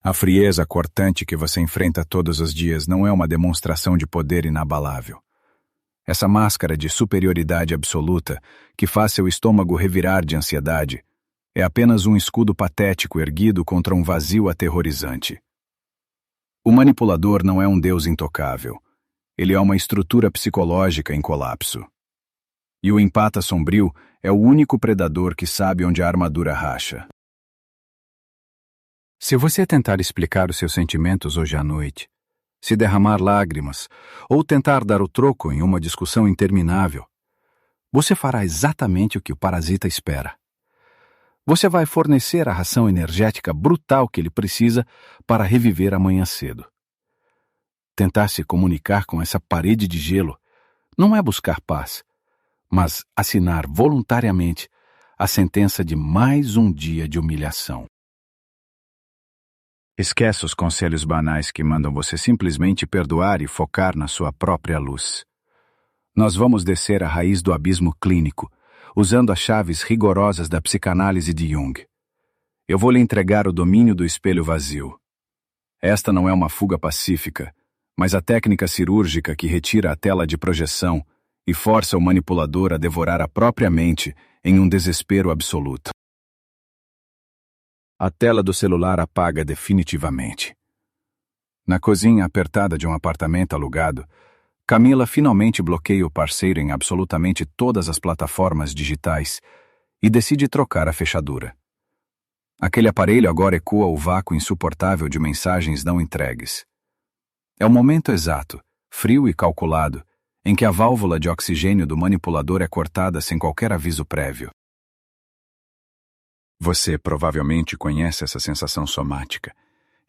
A frieza cortante que você enfrenta todos os dias não é uma demonstração de poder inabalável. Essa máscara de superioridade absoluta, que faz seu estômago revirar de ansiedade, é apenas um escudo patético erguido contra um vazio aterrorizante. O manipulador não é um deus intocável. Ele é uma estrutura psicológica em colapso. E o empata sombrio é o único predador que sabe onde a armadura racha. Se você tentar explicar os seus sentimentos hoje à noite, se derramar lágrimas, ou tentar dar o troco em uma discussão interminável, você fará exatamente o que o parasita espera. Você vai fornecer a ração energética brutal que ele precisa para reviver amanhã cedo. Tentar se comunicar com essa parede de gelo não é buscar paz, mas assinar voluntariamente a sentença de mais um dia de humilhação. Esqueça os conselhos banais que mandam você simplesmente perdoar e focar na sua própria luz. Nós vamos descer a raiz do abismo clínico, usando as chaves rigorosas da psicanálise de Jung. Eu vou lhe entregar o domínio do espelho vazio. Esta não é uma fuga pacífica, mas a técnica cirúrgica que retira a tela de projeção e força o manipulador a devorar a própria mente em um desespero absoluto. A tela do celular apaga definitivamente. Na cozinha apertada de um apartamento alugado, Camila finalmente bloqueia o parceiro em absolutamente todas as plataformas digitais e decide trocar a fechadura. Aquele aparelho agora ecoa o vácuo insuportável de mensagens não entregues. É o momento exato, frio e calculado, em que a válvula de oxigênio do manipulador é cortada sem qualquer aviso prévio. Você provavelmente conhece essa sensação somática,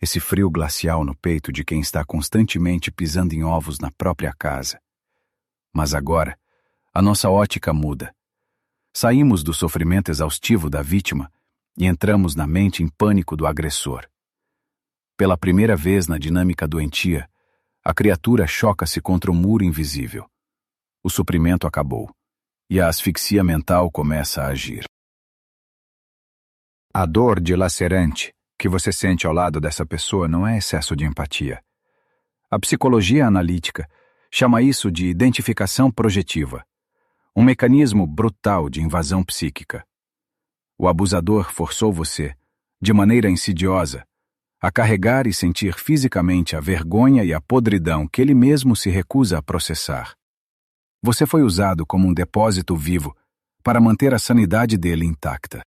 esse frio glacial no peito de quem está constantemente pisando em ovos na própria casa. Mas agora, a nossa ótica muda. Saímos do sofrimento exaustivo da vítima e entramos na mente em pânico do agressor. Pela primeira vez na dinâmica doentia, a criatura choca-se contra um muro invisível. O suprimento acabou, e a asfixia mental começa a agir. A dor dilacerante que você sente ao lado dessa pessoa não é excesso de empatia. A psicologia analítica chama isso de identificação projetiva, um mecanismo brutal de invasão psíquica. O abusador forçou você, de maneira insidiosa, a carregar e sentir fisicamente a vergonha e a podridão que ele mesmo se recusa a processar. Você foi usado como um depósito vivo para manter a sanidade dele intacta.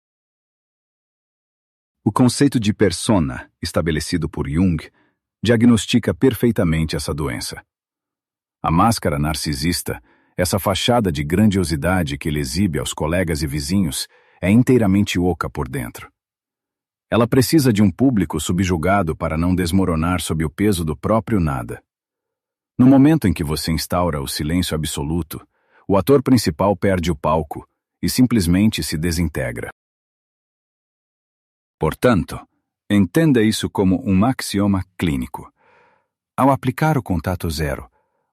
O conceito de persona, estabelecido por Jung, diagnostica perfeitamente essa doença. A máscara narcisista, essa fachada de grandiosidade que ele exibe aos colegas e vizinhos, é inteiramente oca por dentro. Ela precisa de um público subjugado para não desmoronar sob o peso do próprio nada. No momento em que você instaura o silêncio absoluto, o ator principal perde o palco e simplesmente se desintegra. Portanto, entenda isso como um axioma clínico. Ao aplicar o contato zero,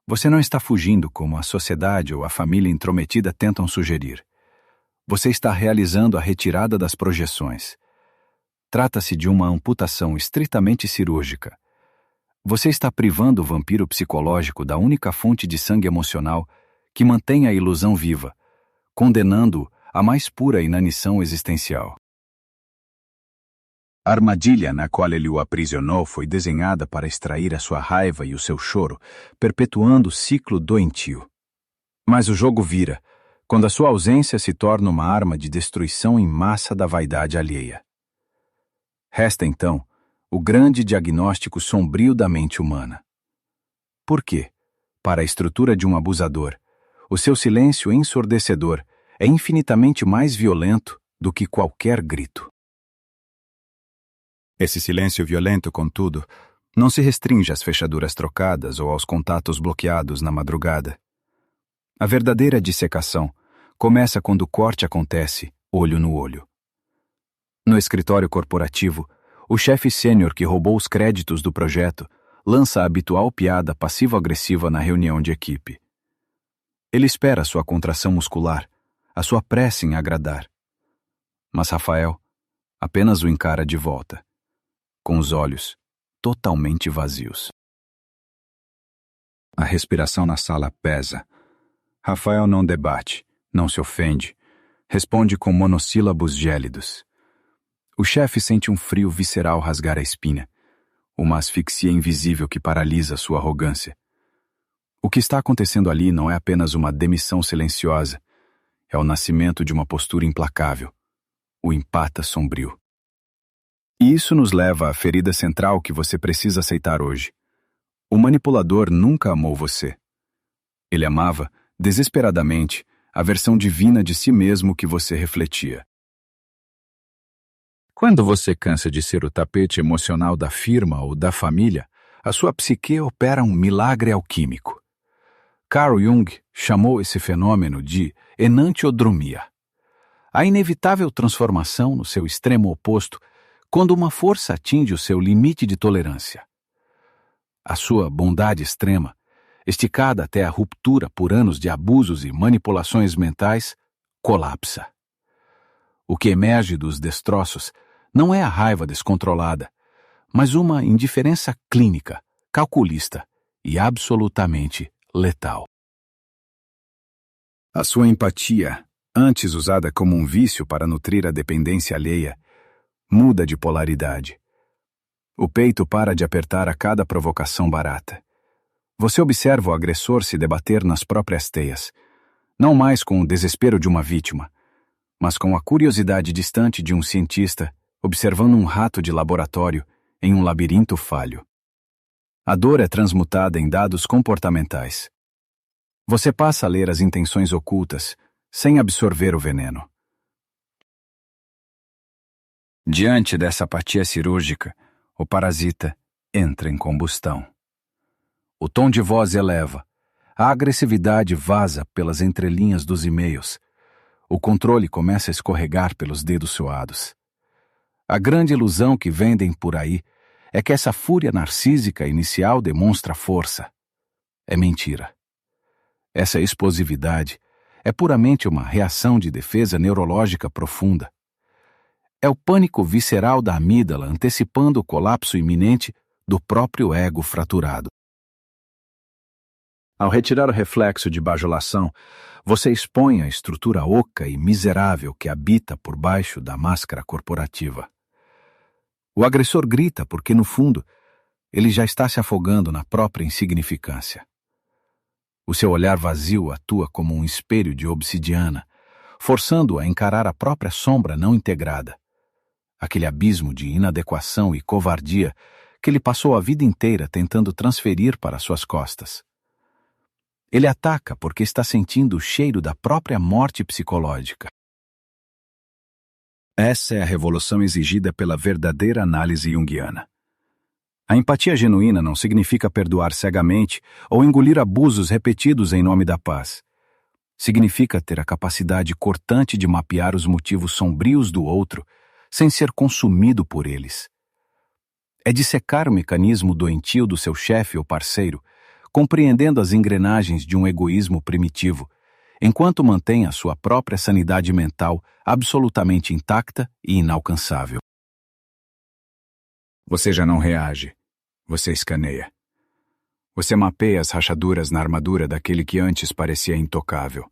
você não está fugindo como a sociedade ou a família intrometida tentam sugerir. Você está realizando a retirada das projeções. Trata-se de uma amputação estritamente cirúrgica. Você está privando o vampiro psicológico da única fonte de sangue emocional que mantém a ilusão viva, condenando-o à mais pura inanição existencial. A armadilha na qual ele o aprisionou foi desenhada para extrair a sua raiva e o seu choro, perpetuando o ciclo doentio. Mas o jogo vira, quando a sua ausência se torna uma arma de destruição em massa da vaidade alheia. Resta, então, o grande diagnóstico sombrio da mente humana. Por quê? Para a estrutura de um abusador, o seu silêncio ensurdecedor é infinitamente mais violento do que qualquer grito. Esse silêncio violento, contudo, não se restringe às fechaduras trocadas ou aos contatos bloqueados na madrugada. A verdadeira dissecação começa quando o corte acontece olho no olho. No escritório corporativo, o chefe sênior que roubou os créditos do projeto lança a habitual piada passivo-agressiva na reunião de equipe. Ele espera sua contração muscular, a sua pressa em agradar. Mas Rafael apenas o encara de volta, com os olhos totalmente vazios. A respiração na sala pesa. Rafael não debate, não se ofende. Responde com monossílabos gélidos. O chefe sente um frio visceral rasgar a espinha, uma asfixia invisível que paralisa sua arrogância. O que está acontecendo ali não é apenas uma demissão silenciosa, é o nascimento de uma postura implacável, o empata sombrio. E isso nos leva à ferida central que você precisa aceitar hoje. O manipulador nunca amou você. Ele amava, desesperadamente, a versão divina de si mesmo que você refletia. Quando você cansa de ser o tapete emocional da firma ou da família, a sua psique opera um milagre alquímico. Carl Jung chamou esse fenômeno de enantiodromia. A inevitável transformação no seu extremo oposto quando uma força atinge o seu limite de tolerância. A sua bondade extrema, esticada até a ruptura por anos de abusos e manipulações mentais, colapsa. O que emerge dos destroços não é a raiva descontrolada, mas uma indiferença clínica, calculista e absolutamente letal. A sua empatia, antes usada como um vício para nutrir a dependência alheia, muda de polaridade. O peito para de apertar a cada provocação barata. Você observa o agressor se debater nas próprias teias, não mais com o desespero de uma vítima, mas com a curiosidade distante de um cientista observando um rato de laboratório em um labirinto falho. A dor é transmutada em dados comportamentais. Você passa a ler as intenções ocultas, sem absorver o veneno. Diante dessa apatia cirúrgica, o parasita entra em combustão. O tom de voz eleva, a agressividade vaza pelas entrelinhas dos e-mails, o controle começa a escorregar pelos dedos suados. A grande ilusão que vendem por aí é que essa fúria narcísica inicial demonstra força. É mentira. Essa explosividade é puramente uma reação de defesa neurológica profunda. É o pânico visceral da amígdala antecipando o colapso iminente do próprio ego fraturado. Ao retirar o reflexo de bajulação, você expõe a estrutura oca e miserável que habita por baixo da máscara corporativa. O agressor grita porque, no fundo, ele já está se afogando na própria insignificância. O seu olhar vazio atua como um espelho de obsidiana, forçando-o a encarar a própria sombra não integrada. Aquele abismo de inadequação e covardia que ele passou a vida inteira tentando transferir para suas costas. Ele ataca porque está sentindo o cheiro da própria morte psicológica. Essa é a revolução exigida pela verdadeira análise junguiana. A empatia genuína não significa perdoar cegamente ou engolir abusos repetidos em nome da paz. Significa ter a capacidade cortante de mapear os motivos sombrios do outro sem ser consumido por eles. É dissecar o mecanismo doentio do seu chefe ou parceiro, compreendendo as engrenagens de um egoísmo primitivo, enquanto mantém a sua própria sanidade mental absolutamente intacta e inalcançável. Você já não reage. Você escaneia. Você mapeia as rachaduras na armadura daquele que antes parecia intocável.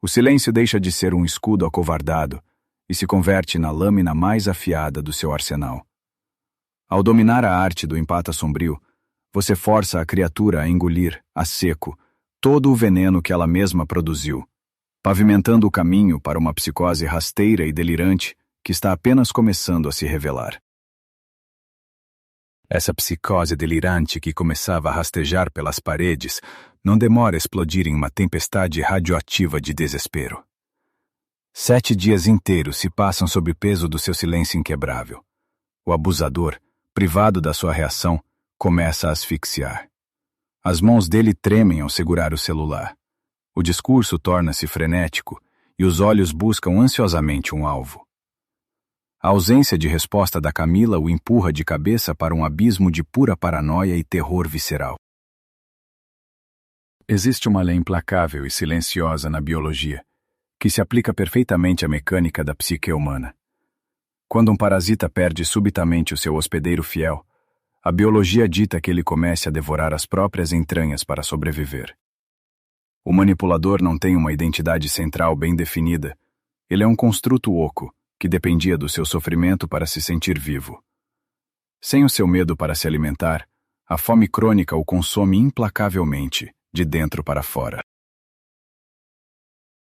O silêncio deixa de ser um escudo acovardado e se converte na lâmina mais afiada do seu arsenal. Ao dominar a arte do empata sombrio, você força a criatura a engolir, a seco, todo o veneno que ela mesma produziu, pavimentando o caminho para uma psicose rasteira e delirante que está apenas começando a se revelar. Essa psicose delirante que começava a rastejar pelas paredes não demora a explodir em uma tempestade radioativa de desespero. 7 dias inteiros se passam sob o peso do seu silêncio inquebrável. O abusador, privado da sua reação, começa a asfixiar. As mãos dele tremem ao segurar o celular. O discurso torna-se frenético e os olhos buscam ansiosamente um alvo. A ausência de resposta da Camila o empurra de cabeça para um abismo de pura paranoia e terror visceral. Existe uma lei implacável e silenciosa na biologia, que se aplica perfeitamente à mecânica da psique humana. Quando um parasita perde subitamente o seu hospedeiro fiel, a sua A biologia dita que ele comece a devorar as próprias entranhas para sobreviver. O manipulador não tem uma identidade central bem definida. Ele é um construto oco, que dependia do seu sofrimento para se sentir vivo. Sem o seu medo para se alimentar, a fome crônica o consome implacavelmente, de dentro para fora.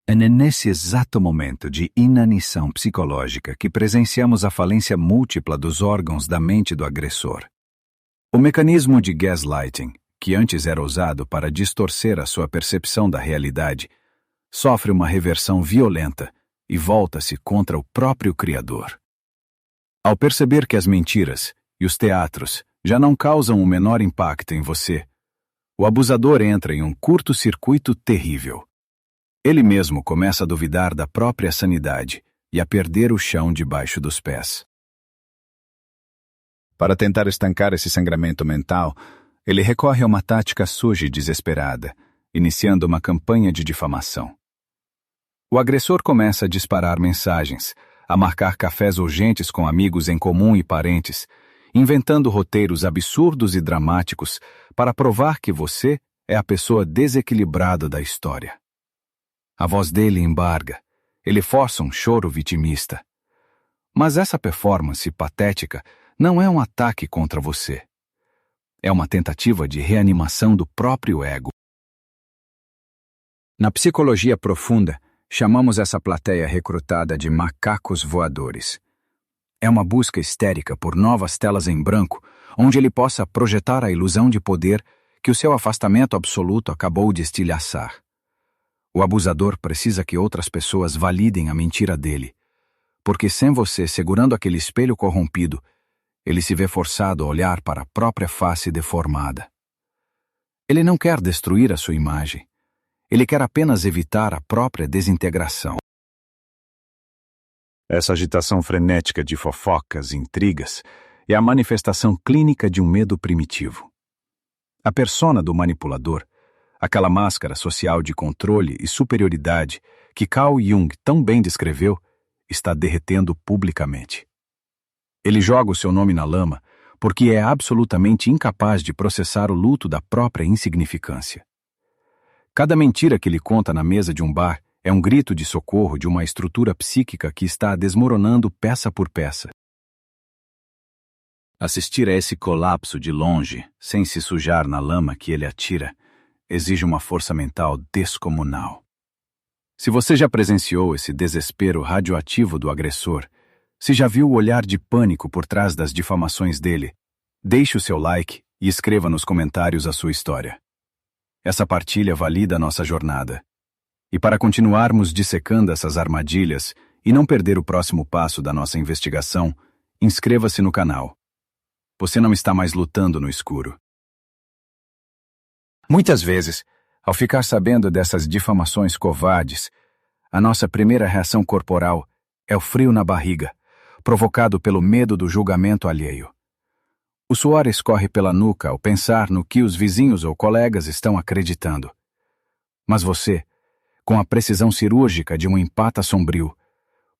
É nesse exato momento de inanição psicológica que presenciamos a falência múltipla dos órgãos da mente do agressor. O mecanismo de gaslighting, que antes era usado para distorcer a sua percepção da realidade, sofre uma reversão violenta e volta-se contra o próprio Criador. Ao perceber que as mentiras e os teatros já não causam o menor impacto em você, o abusador entra em um curto-circuito terrível. Ele mesmo começa a duvidar da própria sanidade e a perder o chão debaixo dos pés. Para tentar estancar esse sangramento mental, ele recorre a uma tática suja e desesperada, iniciando uma campanha de difamação. O agressor começa a disparar mensagens, a marcar cafés urgentes com amigos em comum e parentes, inventando roteiros absurdos e dramáticos para provar que você é a pessoa desequilibrada da história. A voz dele embarga, ele força um choro vitimista. Mas essa performance patética não é um ataque contra você. É uma tentativa de reanimação do próprio ego. Na psicologia profunda, chamamos essa plateia recrutada de macacos voadores. É uma busca histérica por novas telas em branco, onde ele possa projetar a ilusão de poder que o seu afastamento absoluto acabou de estilhaçar. O abusador precisa que outras pessoas validem a mentira dele, porque sem você segurando aquele espelho corrompido, ele se vê forçado a olhar para a própria face deformada. Ele não quer destruir a sua imagem. Ele quer apenas evitar a própria desintegração. Essa agitação frenética de fofocas e intrigas é a manifestação clínica de um medo primitivo. A persona do manipulador, aquela máscara social de controle e superioridade que Carl Jung tão bem descreveu, está derretendo publicamente. Ele joga o seu nome na lama porque é absolutamente incapaz de processar o luto da própria insignificância. Cada mentira que ele conta na mesa de um bar é um grito de socorro de uma estrutura psíquica que está desmoronando peça por peça. Assistir a esse colapso de longe, sem se sujar na lama que ele atira, exige uma força mental descomunal. Se você já presenciou esse desespero radioativo do agressor, se já viu o olhar de pânico por trás das difamações dele, deixe o seu like e escreva nos comentários a sua história. Essa partilha valida a nossa jornada. E para continuarmos dissecando essas armadilhas e não perder o próximo passo da nossa investigação, inscreva-se no canal. Você não está mais lutando no escuro. Muitas vezes, ao ficar sabendo dessas difamações covardes, a nossa primeira reação corporal é o frio na barriga, provocado pelo medo do julgamento alheio. O suor escorre pela nuca ao pensar no que os vizinhos ou colegas estão acreditando. Mas você, com a precisão cirúrgica de um empata sombrio,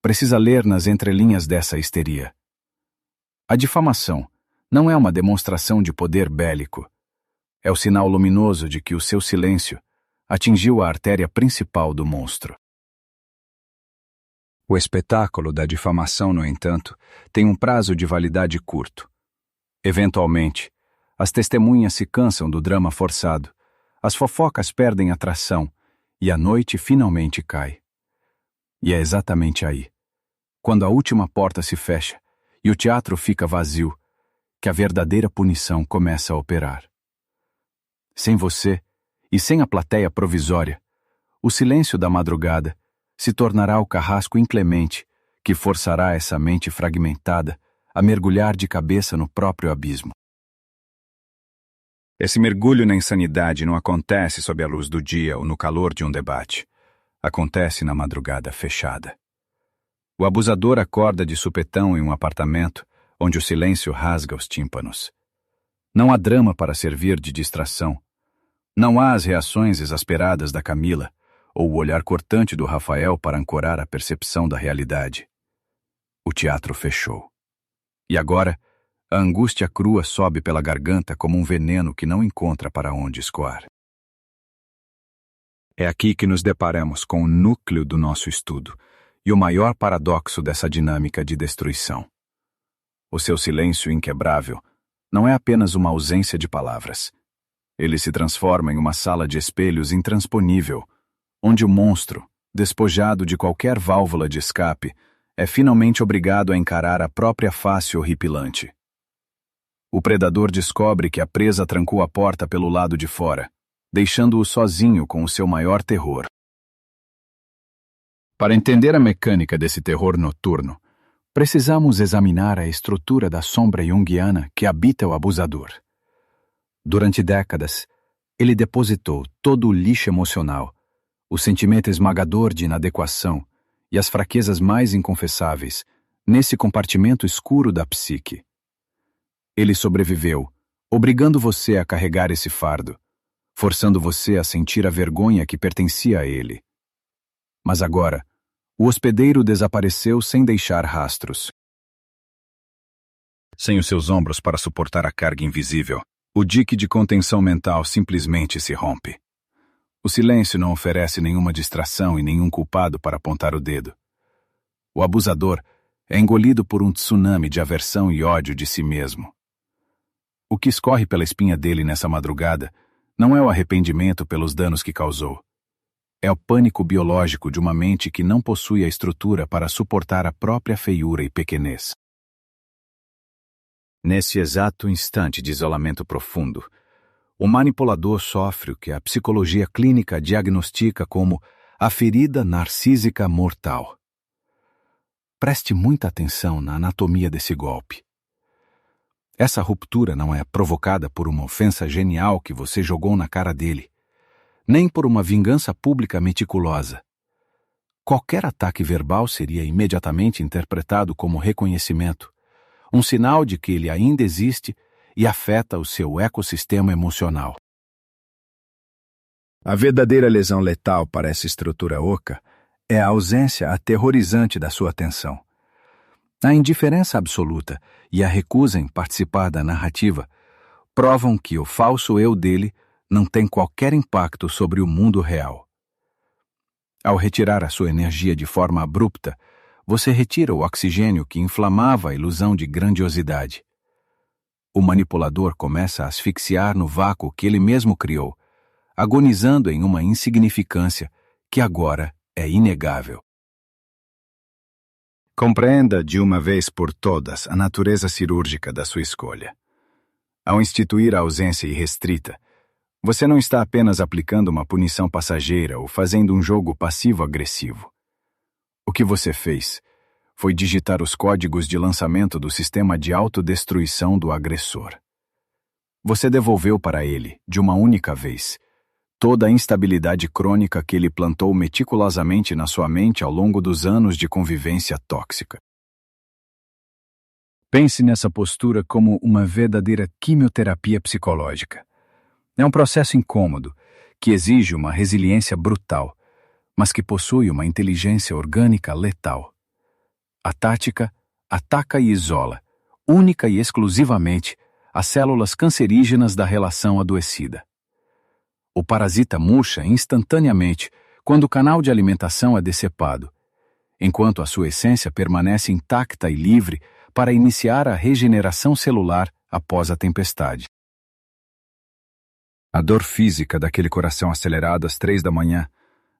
precisa ler nas entrelinhas dessa histeria. A difamação não é uma demonstração de poder bélico. É o sinal luminoso de que o seu silêncio atingiu a artéria principal do monstro. O espetáculo da difamação, no entanto, tem um prazo de validade curto. Eventualmente, as testemunhas se cansam do drama forçado, as fofocas perdem atração e a noite finalmente cai. E é exatamente aí, quando a última porta se fecha e o teatro fica vazio, que a verdadeira punição começa a operar. Sem você e sem a plateia provisória, o silêncio da madrugada se tornará o carrasco inclemente que forçará essa mente fragmentada a mergulhar de cabeça no próprio abismo. Esse mergulho na insanidade não acontece sob a luz do dia ou no calor de um debate. Acontece na madrugada fechada. O abusador acorda de supetão em um apartamento onde o silêncio rasga os tímpanos. Não há drama para servir de distração. Não há as reações exasperadas da Camila ou o olhar cortante do Rafael para ancorar a percepção da realidade. O teatro fechou. E agora, A angústia crua sobe pela garganta como um veneno que não encontra para onde escoar. É aqui que nos deparamos com o núcleo do nosso estudo e o maior paradoxo dessa dinâmica de destruição. O seu silêncio inquebrável não é apenas uma ausência de palavras. Ele se transforma em uma sala de espelhos intransponível, onde o monstro, despojado de qualquer válvula de escape, é finalmente obrigado a encarar a própria face horripilante. O predador descobre que a presa trancou a porta pelo lado de fora, deixando-o sozinho com o seu maior terror. Para entender a mecânica desse terror noturno, precisamos examinar a estrutura da sombra junguiana que habita o abusador. Durante décadas, ele depositou todo o lixo emocional, o sentimento esmagador de inadequação e as fraquezas mais inconfessáveis nesse compartimento escuro da psique. Ele sobreviveu, obrigando você a carregar esse fardo, forçando você a sentir a vergonha que pertencia a ele. Mas agora, o hospedeiro desapareceu sem deixar rastros. Sem os seus ombros para suportar a carga invisível, o dique de contenção mental simplesmente se rompe. O silêncio não oferece nenhuma distração e nenhum culpado para apontar o dedo. O abusador é engolido por um tsunami de aversão e ódio de si mesmo. O que escorre pela espinha dele nessa madrugada não é o arrependimento pelos danos que causou. É o pânico biológico de uma mente que não possui a estrutura para suportar a própria feiura e pequenez. Nesse exato instante de isolamento profundo, o manipulador sofre o que a psicologia clínica diagnostica como a ferida narcísica mortal. Preste muita atenção na anatomia desse golpe. Essa ruptura não é provocada por uma ofensa genial que você jogou na cara dele, nem por uma vingança pública meticulosa. Qualquer ataque verbal seria imediatamente interpretado como reconhecimento, um sinal de que ele ainda existe e afeta o seu ecossistema emocional. A verdadeira lesão letal para essa estrutura oca é a ausência aterrorizante da sua atenção. A indiferença absoluta e a recusa em participar da narrativa provam que o falso eu dele não tem qualquer impacto sobre o mundo real. Ao retirar a sua energia de forma abrupta, você retira o oxigênio que inflamava a ilusão de grandiosidade. O manipulador começa a asfixiar no vácuo que ele mesmo criou, agonizando em uma insignificância que agora é inegável. Compreenda de uma vez por todas a natureza cirúrgica da sua escolha. Ao instituir a ausência irrestrita, você não está apenas aplicando uma punição passageira ou fazendo um jogo passivo-agressivo. O que você fez foi digitar os códigos de lançamento do sistema de autodestruição do agressor. Você devolveu para ele, de uma única vez, toda a instabilidade crônica que ele plantou meticulosamente na sua mente ao longo dos anos de convivência tóxica. Pense nessa postura como uma verdadeira quimioterapia psicológica. É um processo incômodo, que exige uma resiliência brutal, mas que possui uma inteligência orgânica letal. A tática ataca e isola, única e exclusivamente, as células cancerígenas da relação adoecida. O parasita murcha instantaneamente quando o canal de alimentação é decepado, enquanto a sua essência permanece intacta e livre para iniciar a regeneração celular após a tempestade. A dor física daquele coração acelerado às 3 da manhã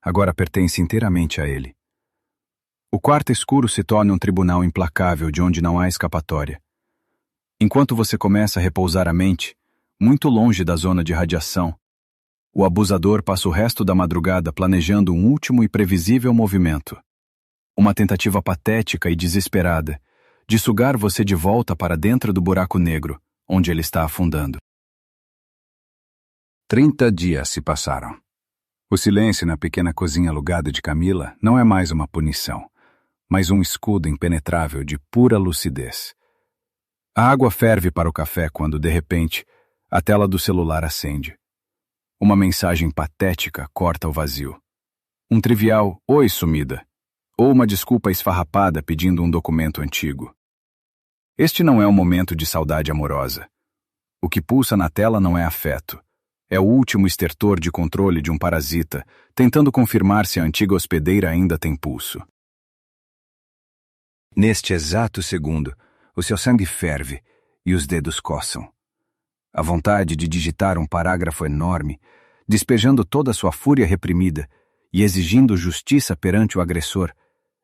agora pertence inteiramente a ele. O quarto escuro se torna um tribunal implacável de onde não há escapatória. Enquanto você começa a repousar a mente, muito longe da zona de radiação, o abusador passa o resto da madrugada planejando um último e previsível movimento. Uma tentativa patética e desesperada de sugar você de volta para dentro do buraco negro, onde ele está afundando. 30 dias se passaram. O silêncio na pequena cozinha alugada de Camila não é mais uma punição, mas um escudo impenetrável de pura lucidez. A água ferve para o café quando, de repente, a tela do celular acende. Uma mensagem patética corta o vazio. Um trivial "Oi, sumida", ou uma desculpa esfarrapada pedindo um documento antigo. Este não é um momento de saudade amorosa. O que pulsa na tela não é afeto. É o último estertor de controle de um parasita, tentando confirmar se a antiga hospedeira ainda tem pulso. Neste exato segundo, o seu sangue ferve e os dedos coçam. A vontade de digitar um parágrafo enorme, despejando toda a sua fúria reprimida e exigindo justiça perante o agressor,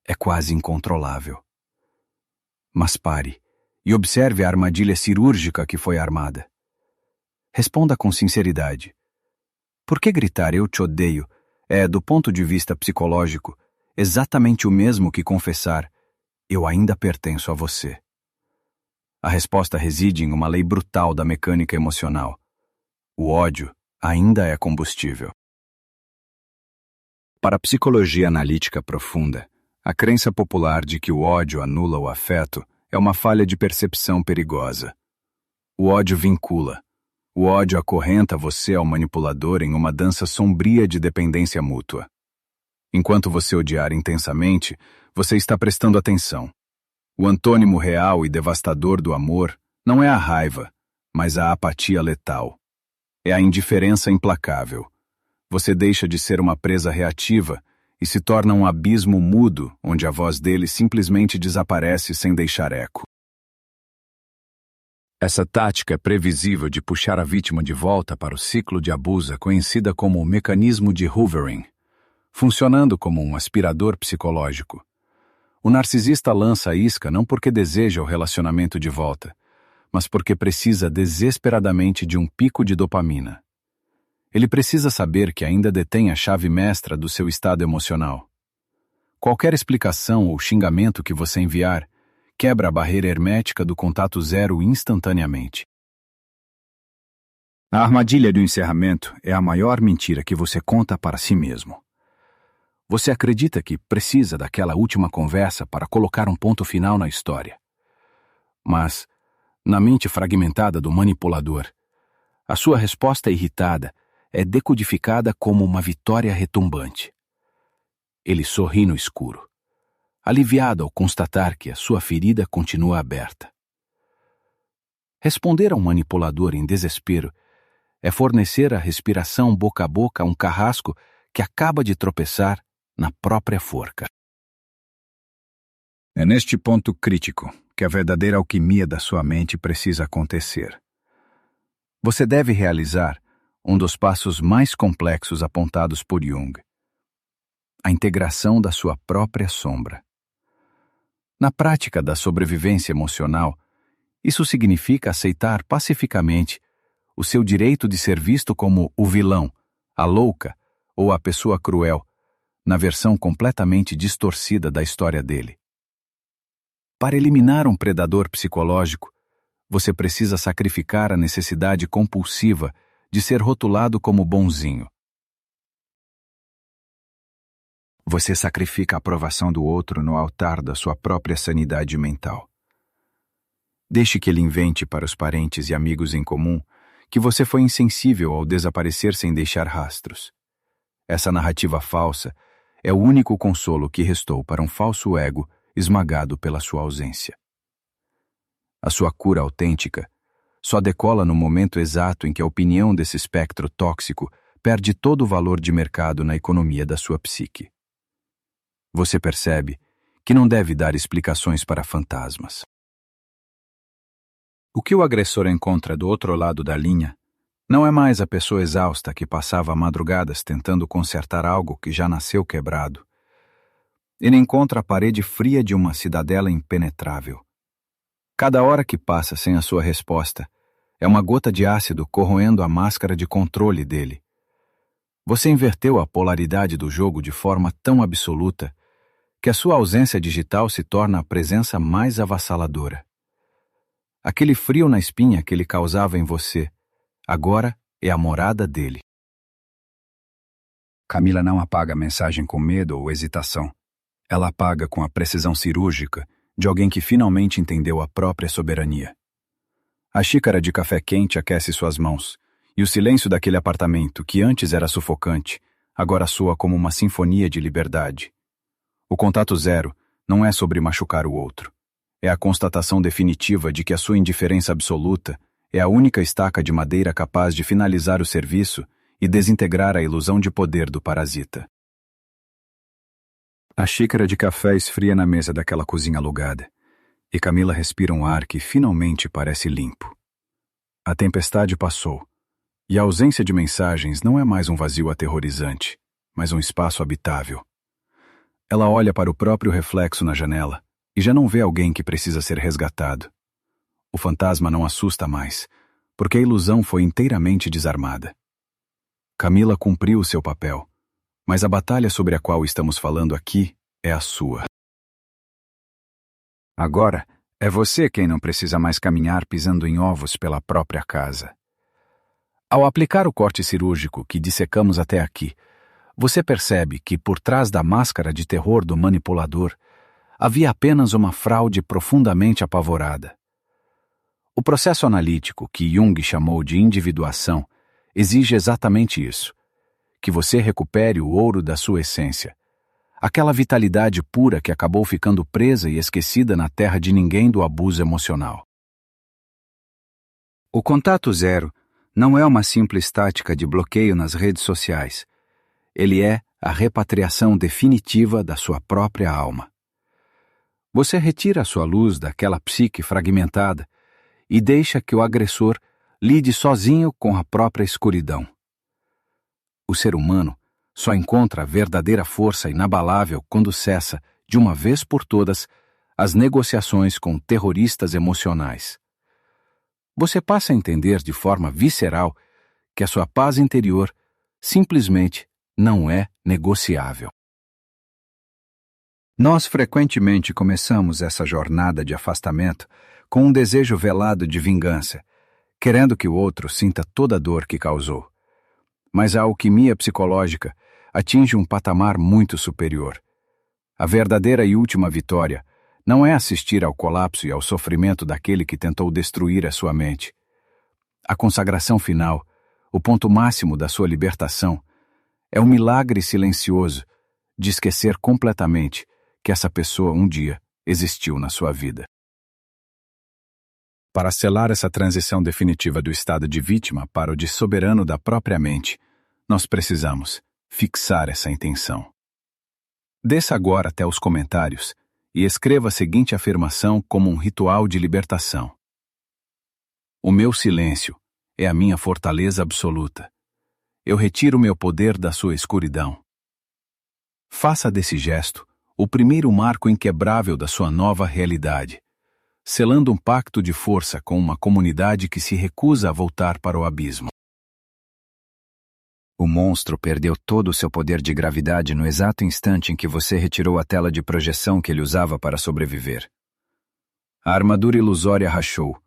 é quase incontrolável. Mas pare e observe a armadilha cirúrgica que foi armada. Responda com sinceridade. Por que gritar "eu te odeio" é, do ponto de vista psicológico, exatamente o mesmo que confessar "eu ainda pertenço a você"? A resposta reside em uma lei brutal da mecânica emocional. O ódio ainda é combustível. Para a psicologia analítica profunda, a crença popular de que o ódio anula o afeto é uma falha de percepção perigosa. O ódio vincula. O ódio acorrenta você ao manipulador em uma dança sombria de dependência mútua. Enquanto você odiar intensamente, você está prestando atenção. O antônimo real e devastador do amor não é a raiva, mas a apatia letal. É a indiferença implacável. Você deixa de ser uma presa reativa e se torna um abismo mudo onde a voz dele simplesmente desaparece sem deixar eco. Essa tática previsível de puxar a vítima de volta para o ciclo de abuso é conhecida como o mecanismo de hoovering, funcionando como um aspirador psicológico. O narcisista lança a isca não porque deseja o relacionamento de volta, mas porque precisa desesperadamente de um pico de dopamina. Ele precisa saber que ainda detém a chave mestra do seu estado emocional. Qualquer explicação ou xingamento que você enviar quebra a barreira hermética do contato zero instantaneamente. A armadilha do encerramento é a maior mentira que você conta para si mesmo. Você acredita que precisa daquela última conversa para colocar um ponto final na história. Mas, na mente fragmentada do manipulador, a sua resposta irritada é decodificada como uma vitória retumbante. Ele sorri no escuro, aliviado ao constatar que a sua ferida continua aberta. Responder a um manipulador em desespero é fornecer a respiração boca a boca a um carrasco que acaba de tropeçar na própria forca. É neste ponto crítico que a verdadeira alquimia da sua mente precisa acontecer. Você deve realizar um dos passos mais complexos apontados por Jung: a integração da sua própria sombra. Na prática da sobrevivência emocional, isso significa aceitar pacificamente o seu direito de ser visto como o vilão, a louca ou a pessoa cruel, na versão completamente distorcida da história dele. Para eliminar um predador psicológico, você precisa sacrificar a necessidade compulsiva de ser rotulado como bonzinho. Você sacrifica a aprovação do outro no altar da sua própria sanidade mental. Deixe que ele invente para os parentes e amigos em comum que você foi insensível ao desaparecer sem deixar rastros. Essa narrativa falsa é o único consolo que restou para um falso ego esmagado pela sua ausência. A sua cura autêntica só decola no momento exato em que a opinião desse espectro tóxico perde todo o valor de mercado na economia da sua psique. Você percebe que não deve dar explicações para fantasmas. O que o agressor encontra do outro lado da linha não é mais a pessoa exausta que passava madrugadas tentando consertar algo que já nasceu quebrado. Ele encontra a parede fria de uma cidadela impenetrável. Cada hora que passa sem a sua resposta é uma gota de ácido corroendo a máscara de controle dele. Você inverteu a polaridade do jogo de forma tão absoluta que a sua ausência digital se torna a presença mais avassaladora. Aquele frio na espinha que ele causava em você, agora é a morada dele. Camila não apaga a mensagem com medo ou hesitação. Ela apaga com a precisão cirúrgica de alguém que finalmente entendeu a própria soberania. A xícara de café quente aquece suas mãos, e o silêncio daquele apartamento, que antes era sufocante, agora soa como uma sinfonia de liberdade. O contato zero não é sobre machucar o outro. É a constatação definitiva de que a sua indiferença absoluta é a única estaca de madeira capaz de finalizar o serviço e desintegrar a ilusão de poder do parasita. A xícara de café esfria na mesa daquela cozinha alugada, e Camila respira um ar que finalmente parece limpo. A tempestade passou, e a ausência de mensagens não é mais um vazio aterrorizante, mas um espaço habitável. Ela olha para o próprio reflexo na janela e já não vê alguém que precisa ser resgatado. O fantasma não assusta mais, porque a ilusão foi inteiramente desarmada. Camila cumpriu o seu papel, mas a batalha sobre a qual estamos falando aqui é a sua. Agora, é você quem não precisa mais caminhar pisando em ovos pela própria casa. Ao aplicar o corte cirúrgico que dissecamos até aqui, você percebe que por trás da máscara de terror do manipulador havia apenas uma fraude profundamente apavorada. O processo analítico que Jung chamou de individuação exige exatamente isso, que você recupere o ouro da sua essência, aquela vitalidade pura que acabou ficando presa e esquecida na terra de ninguém do abuso emocional. O contato zero não é uma simples tática de bloqueio nas redes sociais. Ele é a repatriação definitiva da sua própria alma. Você retira a sua luz daquela psique fragmentada e deixa que o agressor lide sozinho com a própria escuridão. O ser humano só encontra a verdadeira força inabalável quando cessa, de uma vez por todas, as negociações com terroristas emocionais. Você passa a entender de forma visceral que a sua paz interior simplesmente não é negociável. Nós frequentemente começamos essa jornada de afastamento com um desejo velado de vingança, querendo que o outro sinta toda a dor que causou. Mas a alquimia psicológica atinge um patamar muito superior. A verdadeira e última vitória não é assistir ao colapso e ao sofrimento daquele que tentou destruir a sua mente. A consagração final, o ponto máximo da sua libertação, é o milagre silencioso de esquecer completamente que essa pessoa um dia existiu na sua vida. Para selar essa transição definitiva do estado de vítima para o de soberano da própria mente, nós precisamos fixar essa intenção. Desça agora até os comentários e escreva a seguinte afirmação como um ritual de libertação. O meu silêncio é a minha fortaleza absoluta. Eu retiro meu poder da sua escuridão. Faça desse gesto o primeiro marco inquebrável da sua nova realidade, selando um pacto de força com uma comunidade que se recusa a voltar para o abismo. O monstro perdeu todo o seu poder de gravidade no exato instante em que você retirou a tela de projeção que ele usava para sobreviver. A armadura ilusória rachou.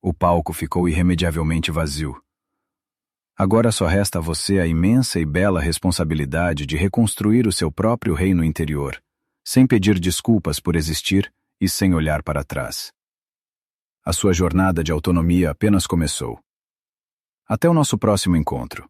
O palco ficou irremediavelmente vazio. Agora só resta a você a imensa e bela responsabilidade de reconstruir o seu próprio reino interior, sem pedir desculpas por existir e sem olhar para trás. A sua jornada de autonomia apenas começou. Até o nosso próximo encontro.